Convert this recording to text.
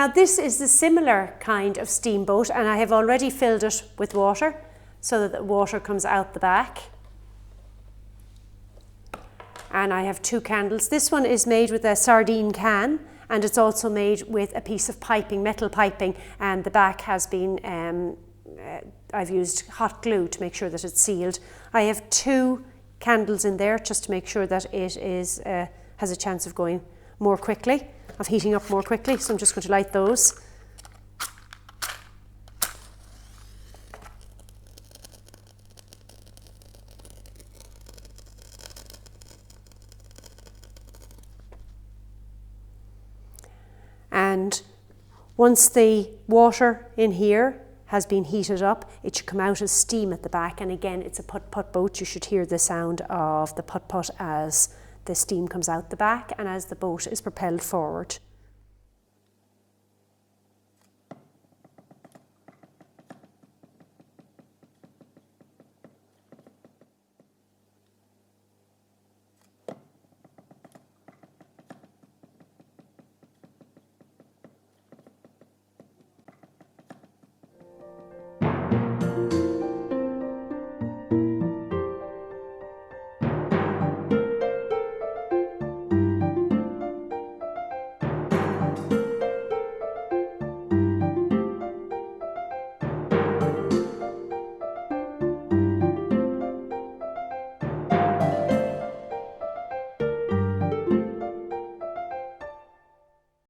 Now this is the similar kind of steamboat, and I have already filled it with water so that the water comes out the back. And I have 2 candles. This one is made with a sardine can, and it's also made with a piece of piping, metal piping, and the back has been, I've used hot glue to make sure that it's sealed. I have 2 candles in there just to make sure that it is has a chance of going more quickly, of heating up more quickly, so I'm just going to light those. And once the water in here has been heated up, it should come out as steam at the back, and again it's a putt-putt boat. You should hear the sound of the putt-putt as the steam comes out the back and as the boat is propelled forward.